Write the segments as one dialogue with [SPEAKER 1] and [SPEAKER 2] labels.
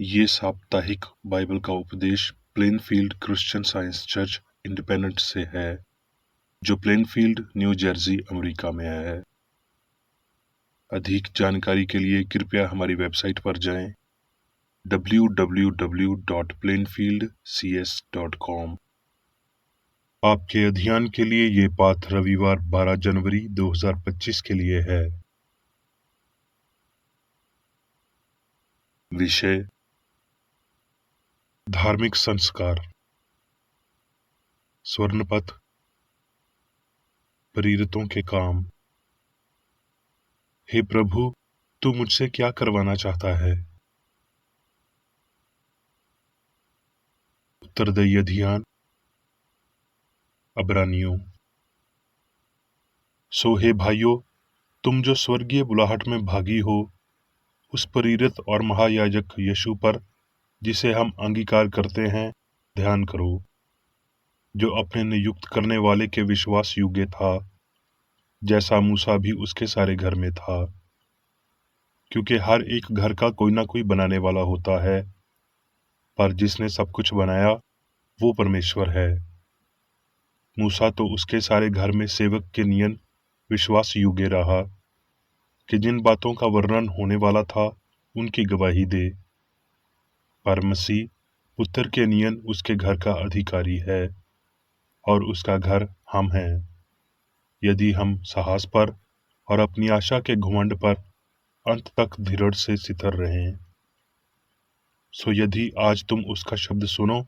[SPEAKER 1] ये साप्ताहिक बाइबल का उपदेश Plainfield Christian science church independent से है, जो प्लेनफील्ड, न्यू जर्सी, अमेरिका में है। अधिक जानकारी के लिए कृपया हमारी वेबसाइट पर जाएं www.plainfieldcs.com। आपके अध्ययन के लिए ये पाठ रविवार 12 जनवरी 2025 के लिए है। विषय: धार्मिक संस्कार। स्वर्णपथ, प्रेरितों के काम। हे प्रभु, तू मुझसे क्या करवाना चाहता है? उत्तरदायी अध्ययन अब्रानियों। सो हे भाइयों, तुम जो स्वर्गीय बुलाहट में भागी हो, उस प्रेरित और महायाजक यीशु पर, जिसे हम अंगीकार करते हैं, ध्यान करो, जो अपने नियुक्त करने वाले के विश्वास योग्य था, जैसा मूसा भी उसके सारे घर में था। क्योंकि हर एक घर का कोई ना कोई बनाने वाला होता है, पर जिसने सब कुछ बनाया वो परमेश्वर है। मूसा तो उसके सारे घर में सेवक के नियन विश्वास योग्य रहा, कि जिन बातों का वर्णन होने वाला था उनकी गवाही दे। पर मसीह पुत्र के नियन उसके घर का अधिकारी है, और उसका घर हम हैं, यदि हम साहस पर और अपनी आशा के घुमंड पर अंत तक धीरज से स्थिर रहें। सो यदि आज तुम उसका शब्द सुनो,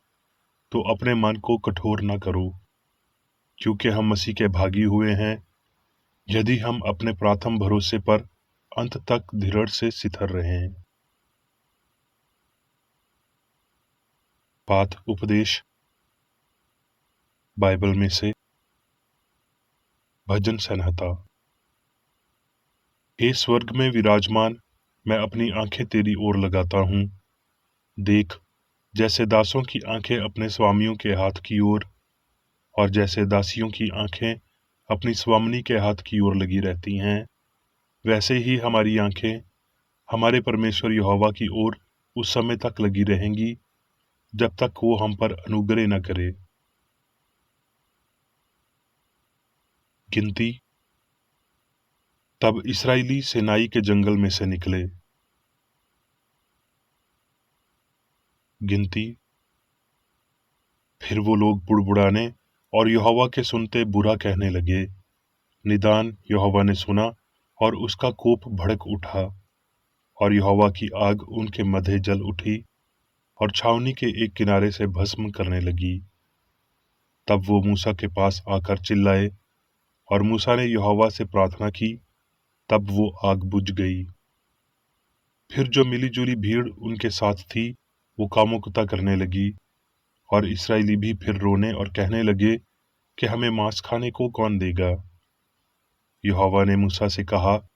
[SPEAKER 1] तो अपने मन को कठोर न करो, क्योंकि हम मसीह के भागी हुए हैं, यदि हम अपने प्रथम भरोसे पर अंत तक धीरज से स्थिर रहें। पाठ उपदेश बाइबल में से भजन संहिता। हे स्वर्ग में विराजमान, मैं अपनी आंखें तेरी ओर लगाता हूँ। देख, जैसे दासों की आंखें अपने स्वामियों के हाथ की ओर, और जैसे दासियों की आंखें अपनी स्वामिनी के हाथ की ओर लगी रहती हैं, वैसे ही हमारी आंखें हमारे परमेश्वर यहोवा की ओर उस समय तक लगी रहेंगी, जब तक वो हम पर अनुग्रह न करे। गिनती। तब इस्राएली सिनाई के जंगल में से निकले। गिनती। फिर वो लोग बुड़बुड़ाने और यहोवा के सुनते बुरा कहने लगे। निदान यहोवा ने सुना और उसका कोप भड़क उठा, और यहोवा की आग उनके मध्य जल उठी और छावनी के एक किनारे से भस्म करने लगी। तब वो मूसा के पास आकर चिल्लाए, और मूसा ने यहोवा से प्रार्थना की। तब वो आग बुझ गई। फिर जो मिलीजुली भीड़ उनके साथ थी, वो कामुकता करने लगी, और इस्राएली भी फिर रोने और कहने लगे कि हमें मांस खाने को कौन देगा। यहोवा ने मूसा से कहा,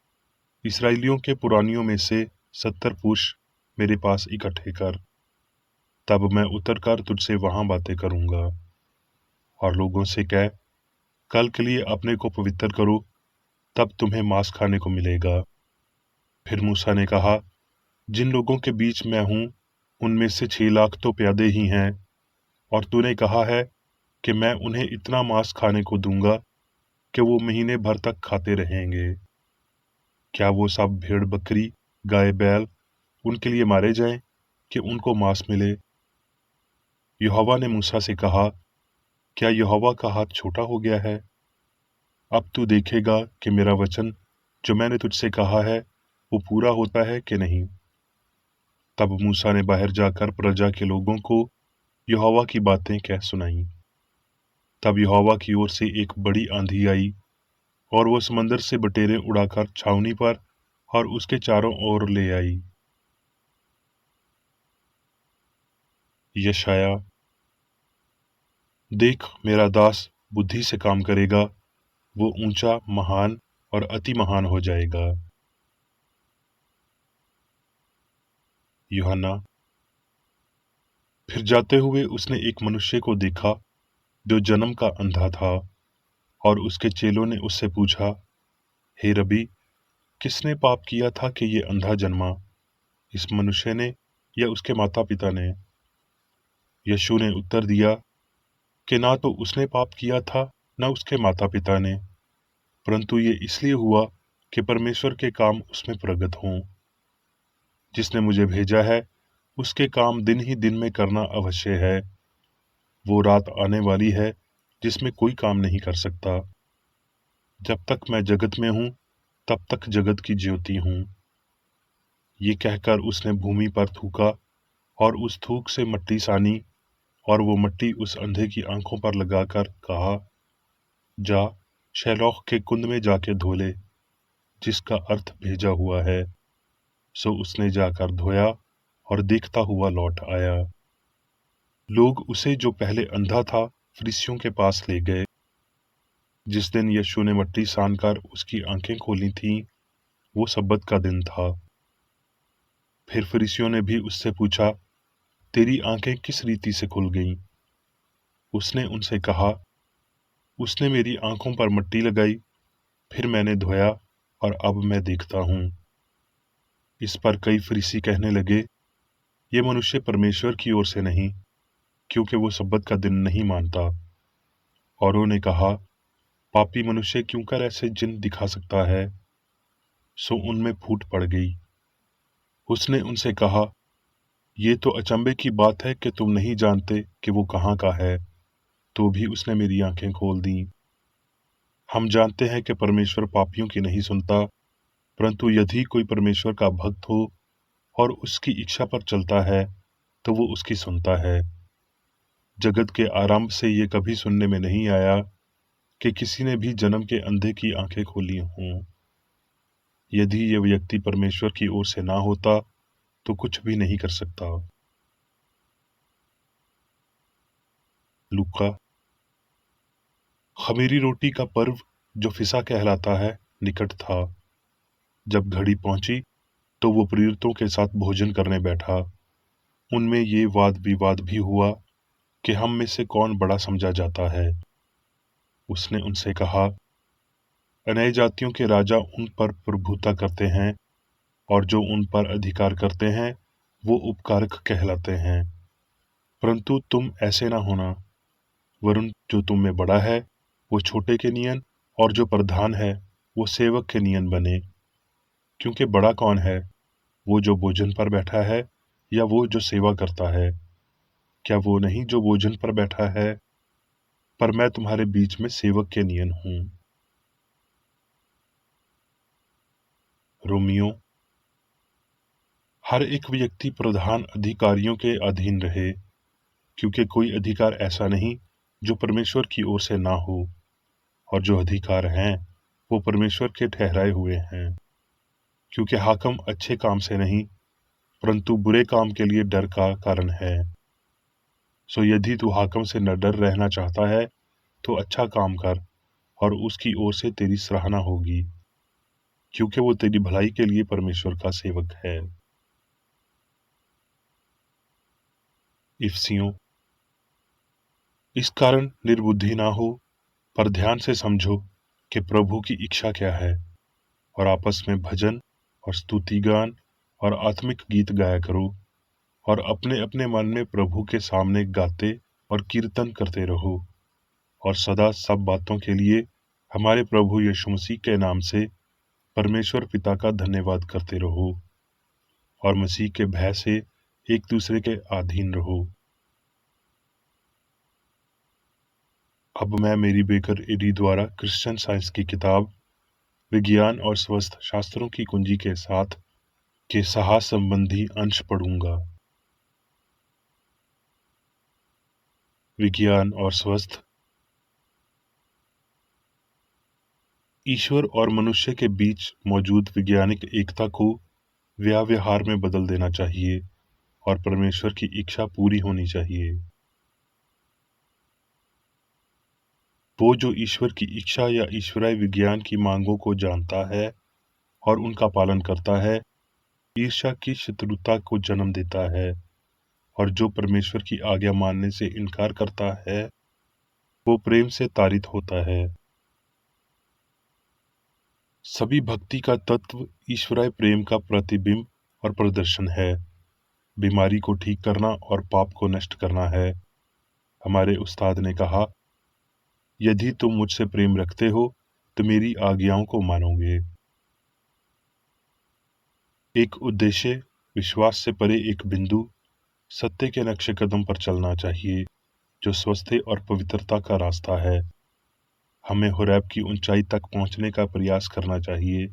[SPEAKER 1] इस्राएलियों के पुरानियों में से 70 पुरुष मेरे पास इकट्ठे कर, तब मैं उतरकर तुझसे वहां बातें करूंगा। और लोगों से कह, कल के लिए अपने को पवित्र करो, तब तुम्हें मांस खाने को मिलेगा। फिर मूसा ने कहा, जिन लोगों के बीच मैं हूं, उनमें से 6 लाख तो प्यादे ही हैं, और तूने कहा है कि मैं उन्हें इतना मांस खाने को दूंगा कि वो महीने भर तक खाते रहेंगे। क्या वो सब भेड़ बकरी, गाय बैल उनके लिए मारे जाएं कि उनको मांस मिले? यहोवा ने मूसा से कहा, क्या यहोवा का हाथ छोटा हो गया है? अब तू देखेगा कि मेरा वचन जो मैंने तुझसे कहा है वो पूरा होता है कि नहीं। तब मूसा ने बाहर जाकर प्रजा के लोगों को यहोवा की बातें कह सुनाई। तब यहोवा की ओर से एक बड़ी आंधी आई, और वो समंदर से बटेरें उड़ाकर छावनी पर और उसके चारों ओर ले आई। यशाया। देख, मेरा दास बुद्धि से काम करेगा, वो ऊंचा, महान और अति महान हो जाएगा। यूहन्ना। फिर जाते हुए उसने एक मनुष्य को देखा जो जन्म का अंधा था, और उसके चेलों ने उससे पूछा, हे रबी, किसने पाप किया था कि ये अंधा जन्मा, इस मनुष्य ने या उसके माता पिता ने? यीशु ने उत्तर दिया कि ना तो उसने पाप किया था, न उसके माता पिता ने, परंतु ये इसलिए हुआ कि परमेश्वर के काम उसमें प्रगट हों। जिसने मुझे भेजा है, उसके काम दिन ही दिन में करना अवश्य है। वो रात आने वाली है जिसमें कोई काम नहीं कर सकता। जब तक मैं जगत में हूँ, तब तक जगत की ज्योति हूँ। ये कहकर उसने भूमि पर थूका और उस थूक से मिट्टी सानी, और वो मिट्टी उस अंधे की आंखों पर लगाकर कहा, जा शैलोह के कुंड में जाके धो ले, जिसका अर्थ भेजा हुआ है। सो उसने जाकर धोया और देखता हुआ लौट आया। लोग उसे, जो पहले अंधा था, फरीसियों के पास ले गए। जिस दिन यीशु ने मिट्टी सानकर उसकी आंखें खोली थीं, वो सब्बत का दिन था। फिर फरीसियों ने भी उससे पूछा, तेरी आंखें किस रीति से खुल गईं? उसने उनसे कहा, उसने मेरी आंखों पर मिट्टी लगाई, फिर मैंने धोया, और अब मैं देखता हूँ। इस पर कई फरीसी कहने लगे, ये मनुष्य परमेश्वर की ओर से नहीं, क्योंकि वो सब्बत का दिन नहीं मानता। औरों ने कहा, पापी मनुष्य क्यों कर ऐसे चिन्ह दिखा सकता है? सो उनमें फूट पड़ गई। उसने उनसे कहा, ये तो अचंभे की बात है कि तुम नहीं जानते कि वो कहाँ का है, तो भी उसने मेरी आंखें खोल दी। हम जानते हैं कि परमेश्वर पापियों की नहीं सुनता, परंतु यदि कोई परमेश्वर का भक्त हो और उसकी इच्छा पर चलता है, तो वो उसकी सुनता है। जगत के आरंभ से ये कभी सुनने में नहीं आया कि किसी ने भी जन्म के अंधे की आंखें खोली हों। यदि ये व्यक्ति परमेश्वर की ओर से ना होता, तो कुछ भी नहीं कर सकता। लूका। खमीरी रोटी का पर्व, जो फिसा कहलाता है, निकट था। जब घड़ी पहुंची, तो वो प्रेरितों के साथ भोजन करने बैठा। उनमें ये वाद विवाद भी हुआ कि हम में से कौन बड़ा समझा जाता है। उसने उनसे कहा, अन्य जातियों के राजा उन पर प्रभुता करते हैं, और जो उन पर अधिकार करते हैं, वो उपकारक कहलाते हैं। परंतु तुम ऐसे ना होना, वरन जो तुम में बड़ा है, वो छोटे के नियन, और जो प्रधान है, वो सेवक के नियन बने। क्योंकि बड़ा कौन है, वो जो भोजन पर बैठा है, या वो जो सेवा करता है? क्या वो नहीं जो भोजन पर बैठा है? पर मैं तुम्हारे बीच में सेवक के नियन हूँ। रोमियो। हर एक व्यक्ति प्रधान अधिकारियों के अधीन रहे, क्योंकि कोई अधिकार ऐसा नहीं जो परमेश्वर की ओर से ना हो, और जो अधिकार हैं, वो परमेश्वर के ठहराए हुए हैं। क्योंकि हाकिम अच्छे काम से नहीं, परंतु बुरे काम के लिए डर का कारण है। सो यदि तू हाकिम से न डर रहना चाहता है, तो अच्छा काम कर, और उसकी ओर से तेरी सराहना होगी, क्योंकि वो तेरी भलाई के लिए परमेश्वर का सेवक है। इफ्सियों। इस कारण निर्बुद्धि ना हो, पर ध्यान से समझो कि प्रभु की इच्छा क्या है, और आपस में भजन और स्तुति गान और आत्मिक गीत गाया करो, और अपने अपने मन में प्रभु के सामने गाते और कीर्तन करते रहो, और सदा सब बातों के लिए हमारे प्रभु यीशु मसीह के नाम से परमेश्वर पिता का धन्यवाद करते रहो, और मसीह के भय से एक दूसरे के अधीन रहो। अब मैं मेरी बेकर एडी द्वारा क्रिश्चियन साइंस की किताब विज्ञान और स्वस्थ शास्त्रों की कुंजी के साथ के साहस संबंधी अंश पढ़ूंगा। विज्ञान और स्वस्थ। ईश्वर और मनुष्य के बीच मौजूद वैज्ञानिक एकता को व्यवहार में बदल देना चाहिए, और परमेश्वर की इच्छा पूरी होनी चाहिए। वो जो ईश्वर की इच्छा या ईश्वरीय विज्ञान की मांगों को जानता है और उनका पालन करता है, ईर्ष्या की शत्रुता को जन्म देता है, और जो परमेश्वर की आज्ञा मानने से इनकार करता है, वो प्रेम से तारित होता है। सभी भक्ति का तत्व ईश्वरीय प्रेम का प्रतिबिंब और प्रदर्शन है। बीमारी को ठीक करना और पाप को नष्ट करना है। हमारे उस्ताद ने कहा, यदि तुम मुझसे प्रेम रखते हो तो मेरी आज्ञाओं को मानोगे। एक उद्देश्य, विश्वास से परे एक बिंदु, सत्य के नक्शे कदम पर चलना चाहिए जो स्वस्थ और पवित्रता का रास्ता है। हमें हुरैब की ऊंचाई तक पहुंचने का प्रयास करना चाहिए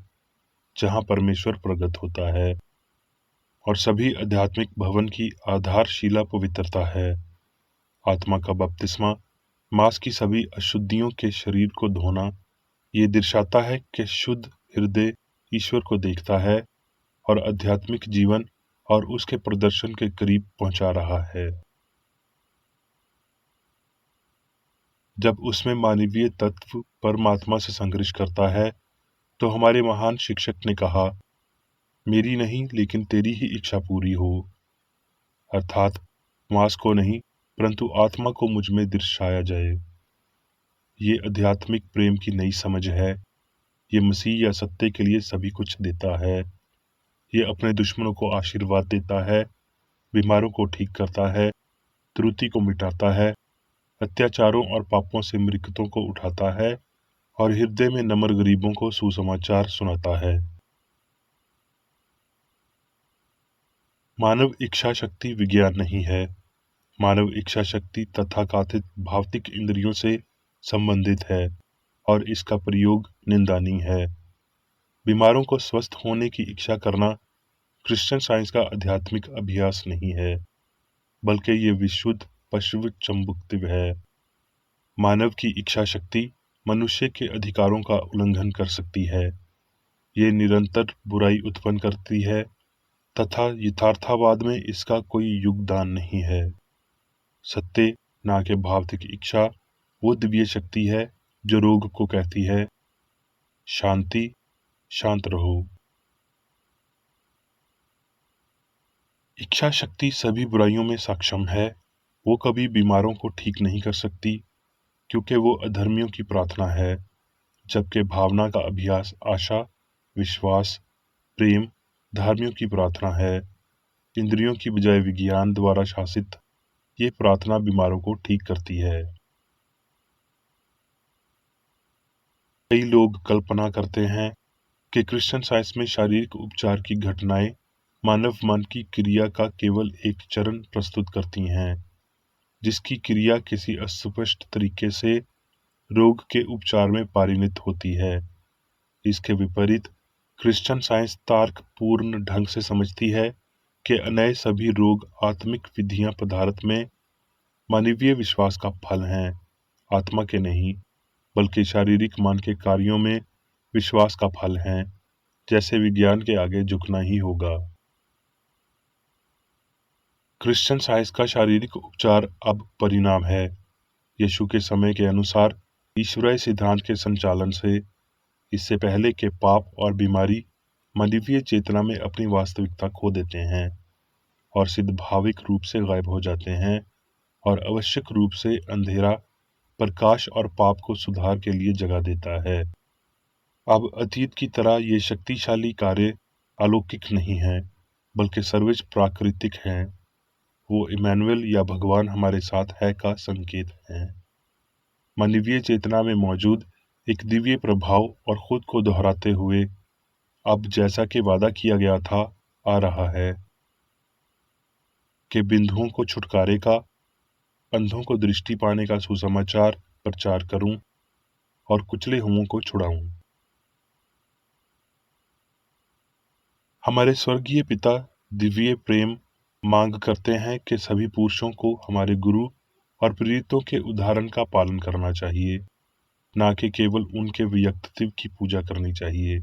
[SPEAKER 1] जहां परमेश्वर प्रकट होता है, और सभी आध्यात्मिक भवन की आधारशिला पवित्रता है। आत्मा का बपतिस्मा, मांस की सभी अशुद्धियों के शरीर को धोना, ये दर्शाता है कि शुद्ध हृदय ईश्वर को देखता है और आध्यात्मिक जीवन और उसके प्रदर्शन के करीब पहुंचा रहा है। जब उसमें मानवीय तत्व परमात्मा से संघर्ष करता है तो हमारे महान शिक्षक ने कहा, मेरी नहीं लेकिन तेरी ही इच्छा पूरी हो। अर्थात मांस को नहीं परंतु आत्मा को मुझ में दर्शाया जाए। ये आध्यात्मिक प्रेम की नई समझ है। ये मसीह या सत्य के लिए सभी कुछ देता है। ये अपने दुश्मनों को आशीर्वाद देता है, बीमारों को ठीक करता है, त्रुटि को मिटाता है, अत्याचारों और पापों से मृतकों को उठाता है और हृदय में नम्र गरीबों को सुसमाचार सुनाता है। मानव इच्छा शक्ति विज्ञान नहीं है। मानव इच्छा शक्ति तथाकथित भौतिक इंद्रियों से संबंधित है और इसका प्रयोग निंदनीय है। बीमारों को स्वस्थ होने की इच्छा करना क्रिश्चियन साइंस का आध्यात्मिक अभ्यास नहीं है, बल्कि ये विशुद्ध पशु चुंबकत्व है। मानव की इच्छा शक्ति मनुष्य के अधिकारों का उल्लंघन कर सकती है। ये निरंतर बुराई उत्पन्न करती है तथा यथार्थवाद में इसका कोई योगदान नहीं है। सत्य, ना कि भौतिक इच्छा, वो दिव्य शक्ति है जो रोग को कहती है, शांति, शांत रहो। इच्छा शक्ति सभी बुराइयों में सक्षम है। वो कभी बीमारों को ठीक नहीं कर सकती क्योंकि वो अधर्मियों की प्रार्थना है, जबकि भावना का अभ्यास आशा, विश्वास, प्रेम, धार्मियों की प्रार्थना है। इंद्रियों की बजाय विज्ञान द्वारा शासित ये प्रार्थना बीमारों को ठीक करती है। कई लोग कल्पना करते हैं कि क्रिश्चियन साइंस में शारीरिक उपचार की घटनाएं मानव मन की क्रिया का केवल एक चरण प्रस्तुत करती हैं, जिसकी क्रिया किसी अस्पष्ट तरीके से रोग के उपचार में परिणत होती है। इसके विपरीत क्रिश्चियन साइंस तर्कपूर्ण ढंग से समझती है कि अन्य सभी रोग आत्मिक विधियां पदार्थ में मानवीय विश्वास का फल हैं, आत्मा के नहीं, बल्कि शारीरिक मन के कार्यों में विश्वास का फल हैं। जैसे विज्ञान के आगे झुकना ही होगा। क्रिश्चियन साइंस का शारीरिक उपचार अब परिणाम है। यीशु के समय के अनुसार ईश्वरीय सिद्धांत के संचालन से इससे पहले के पाप और बीमारी मानवीय चेतना में अपनी वास्तविकता खो देते हैं और सिद्भाविक रूप से गायब हो जाते हैं, और आवश्यक रूप से अंधेरा प्रकाश और पाप को सुधार के लिए जगह देता है। अब अतीत की तरह ये शक्तिशाली कार्य अलौकिक नहीं हैं, बल्कि सर्वोच्च प्राकृतिक हैं। वो इमैनुअल या भगवान हमारे साथ है का संकेत हैं। मानवीय चेतना में मौजूद एक दिव्य प्रभाव और खुद को दोहराते हुए अब जैसा कि वादा किया गया था आ रहा है कि बिंदुओं को छुटकारे का, अंधों को दृष्टि पाने का सुसमाचार प्रचार करूं और कुचले हुओं को छुड़ाऊं। हमारे स्वर्गीय पिता दिव्य प्रेम मांग करते हैं कि सभी पुरुषों को हमारे गुरु और प्रेरितों के उदाहरण का पालन करना चाहिए, ना कि केवल उनके व्यक्तित्व की पूजा करनी चाहिए।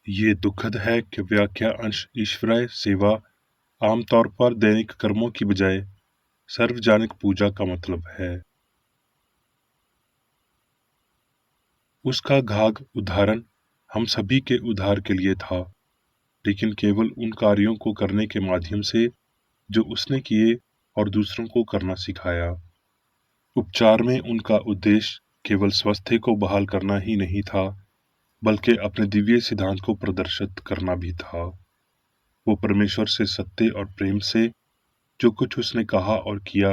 [SPEAKER 1] ये दुखद है कि व्याख्या अंश ईश्वरीय सेवा आमतौर पर दैनिक कर्मों की बजाय सार्वजनिक पूजा का मतलब है। उसका घाघ उदाहरण हम सभी के उद्धार के लिए था, लेकिन केवल उन कार्यों को करने के माध्यम से जो उसने किए और दूसरों को करना सिखाया। उपचार में उनका उद्देश्य केवल स्वास्थ्य को बहाल करना ही नहीं था, बल्कि अपने दिव्य सिद्धांत को प्रदर्शित करना भी था। वो परमेश्वर से सत्य और प्रेम से जो कुछ उसने कहा और किया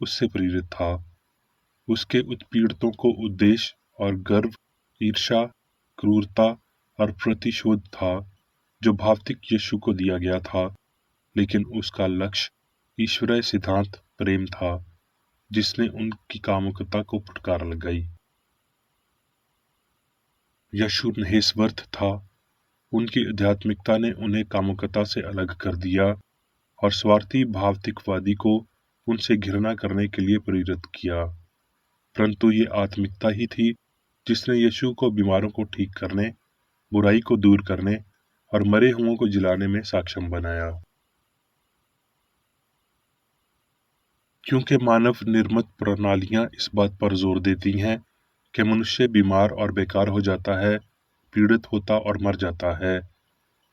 [SPEAKER 1] उससे प्रेरित था। उसके उत्पीड़ितों को उद्देश्य और गर्व, ईर्ष्या, क्रूरता और प्रतिशोध था जो भौतिक यीशु को दिया गया था, लेकिन उसका लक्ष्य ईश्वरीय सिद्धांत प्रेम था जिसने उनकी कामुकता को फुटकार लगाई। यीशु महेश्वर्त था। उनकी आध्यात्मिकता ने उन्हें कामुकता से अलग कर दिया और स्वार्थी भौतिकवादी को उनसे घृणा करने के लिए प्रेरित किया। परंतु ये आत्मिकता ही थी जिसने यीशु को बीमारों को ठीक करने, बुराई को दूर करने और मरे हुओं को जिलाने में सक्षम बनाया। क्योंकि मानव निर्मित प्रणालियां इस बात पर जोर देती हैं कि मनुष्य बीमार और बेकार हो जाता है, पीड़ित होता और मर जाता है,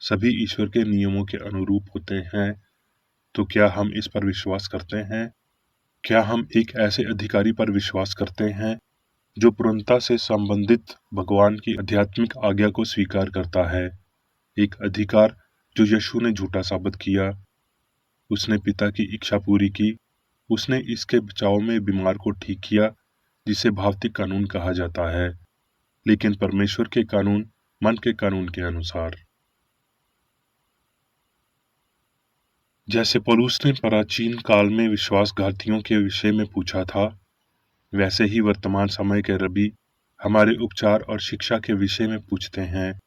[SPEAKER 1] सभी ईश्वर के नियमों के अनुरूप होते हैं, तो क्या हम इस पर विश्वास करते हैं? क्या हम एक ऐसे अधिकारी पर विश्वास करते हैं जो पूर्णता से संबंधित भगवान की आध्यात्मिक आज्ञा को स्वीकार करता है? एक अधिकार जो यीशु ने झूठा साबित किया। उसने पिता की इच्छा पूरी की। उसने इसके बचाव में बीमार को ठीक किया जिसे भौतिक कानून कहा जाता है, लेकिन परमेश्वर के कानून मन के कानून के अनुसार। जैसे पौलुस ने प्राचीन काल में विश्वासघातियों के विषय में पूछा था, वैसे ही वर्तमान समय के रबी हमारे उपचार और शिक्षा के विषय में पूछते हैं।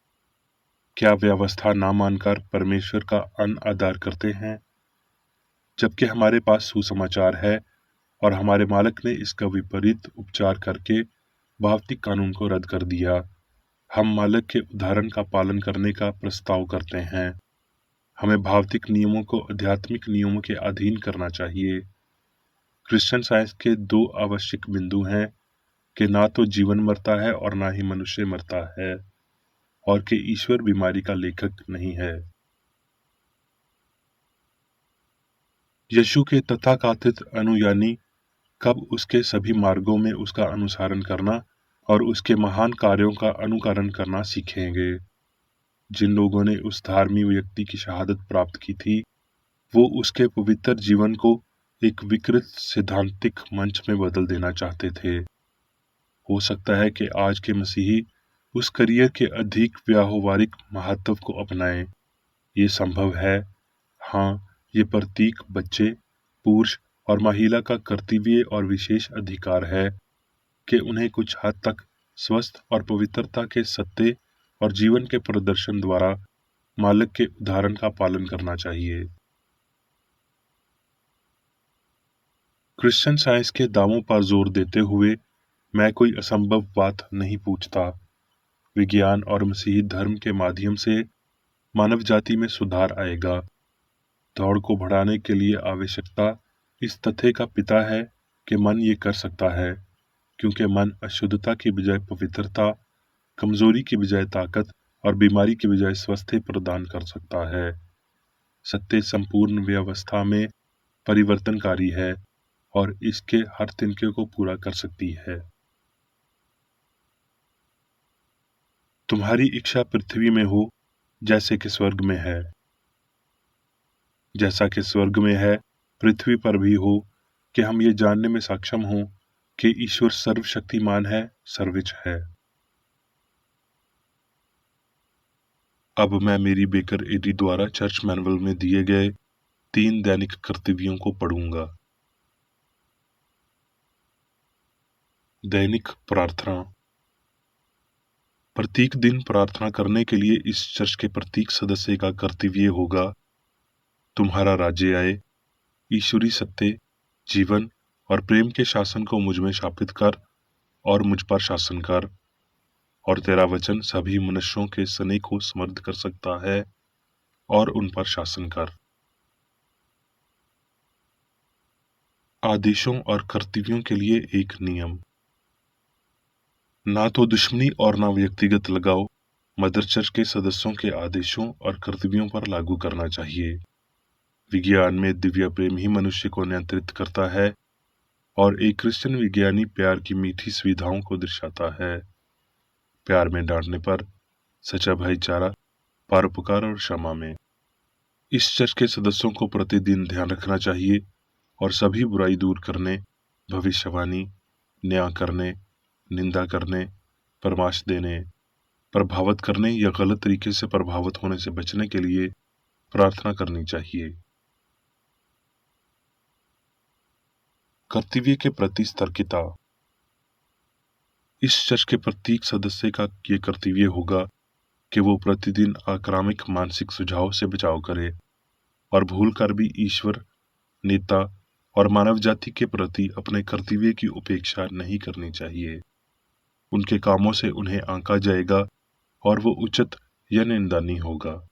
[SPEAKER 1] क्या व्यवस्था ना मानकर परमेश्वर का अनादर करते हैं? जबकि हमारे पास सुसमाचार है और हमारे मालिक ने इसका विपरीत उपचार करके भौतिक कानून को रद्द कर दिया। हम मालिक के उदाहरण का पालन करने का प्रस्ताव करते हैं। हमें भौतिक नियमों को आध्यात्मिक नियमों के अधीन करना चाहिए। क्रिश्चियन साइंस के दो आवश्यक बिंदु हैं कि ना तो जीवन मरता है और ना ही मनुष्य मरता है, और कि ईश्वर बीमारी का लेखक नहीं है। यीशु के तथाकथित अनुयायी कब उसके सभी मार्गों में उसका अनुसरण करना और उसके महान कार्यों का अनुकरण करना सीखेंगे। जिन लोगों ने उस धार्मिक व्यक्ति की शहादत प्राप्त की थी, वो उसके पवित्र जीवन को एक विकृत सैद्धांतिक मंच में बदल देना चाहते थे। हो सकता है कि आज के मसीही उस करियर के अधिक व्यावहारिक महत्व को अपनाएं। ये संभव है। हाँ, ये प्रतीक बच्चे, पुरुष और महिला का कर्तव्य और विशेष अधिकार है कि उन्हें कुछ हद तक स्वस्थ और पवित्रता के सत्य और जीवन के प्रदर्शन द्वारा मालिक के उदाहरण का पालन करना चाहिए। क्रिश्चियन साइंस के दावों पर जोर देते हुए मैं कोई असंभव बात नहीं पूछता। विज्ञान और मसीही धर्म के माध्यम से मानव जाति में सुधार आएगा। दौड़ को बढ़ाने के लिए आवश्यकता इस तथ्य का पिता है कि मन ये कर सकता है, क्योंकि मन अशुद्धता की बजाय पवित्रता, कमजोरी की बजाय ताकत और बीमारी की बजाय स्वास्थ्य प्रदान कर सकता है। सत्य संपूर्ण व्यवस्था में परिवर्तनकारी है और इसके हर तिनके को पूरा कर सकती है। तुम्हारी इच्छा पृथ्वी में हो जैसे कि स्वर्ग में है। जैसा कि स्वर्ग में है, पृथ्वी पर भी हो, कि हम ये जानने में सक्षम हों कि ईश्वर सर्वशक्तिमान है, सर्वोच्च है। अब मैं मेरी बेकर एडी द्वारा चर्च मैनुअल में दिए गए 3 दैनिक कर्तव्यों को पढ़ूंगा। दैनिक प्रार्थना। प्रत्येक दिन प्रार्थना करने के लिए इस चर्च के प्रत्येक सदस्य का कर्तव्य होगा, तुम्हारा राज्य आए, ईश्वरी सत्य, जीवन और प्रेम के शासन को मुझ में स्थापित कर और मुझ पर शासन कर, और तेरा वचन सभी मनुष्यों के स्नेह को समृद्ध कर सकता है और उन पर शासन कर। आदेशों और कर्तव्यों के लिए एक नियम। ना तो दुश्मनी और ना व्यक्तिगत लगाव मदर चर्च के सदस्यों के आदेशों और कर्तव्यों पर लागू करना चाहिए। विज्ञान में दिव्य प्रेम ही मनुष्य को नियंत्रित करता है और एक क्रिश्चियन विज्ञानी प्यार की मीठी सुविधाओं को दर्शाता है। प्यार में डांटने पर, सच्चा भाईचारा, परोपकार और क्षमा में। इस चर्च के सदस्यों को प्रतिदिन ध्यान रखना चाहिए और सभी बुराई दूर करने, भविष्यवाणी, न्याय करने, निंदा करने, परामर्श देने, प्रभावित करने या गलत तरीके से प्रभावित होने से बचने के लिए प्रार्थना करनी चाहिए। कर्तव्य के प्रति सतर्कता। इस चर्च के प्रत्येक सदस्य का ये कर्तव्य होगा कि वो प्रतिदिन आक्रामक मानसिक सुझाव से बचाव करे और भूल कर भी ईश्वर, नेता और मानव जाति के प्रति अपने कर्तव्य की उपेक्षा नहीं करनी चाहिए। उनके कामों से उन्हें आंका जाएगा और वो उचित या निंदनीय होगा।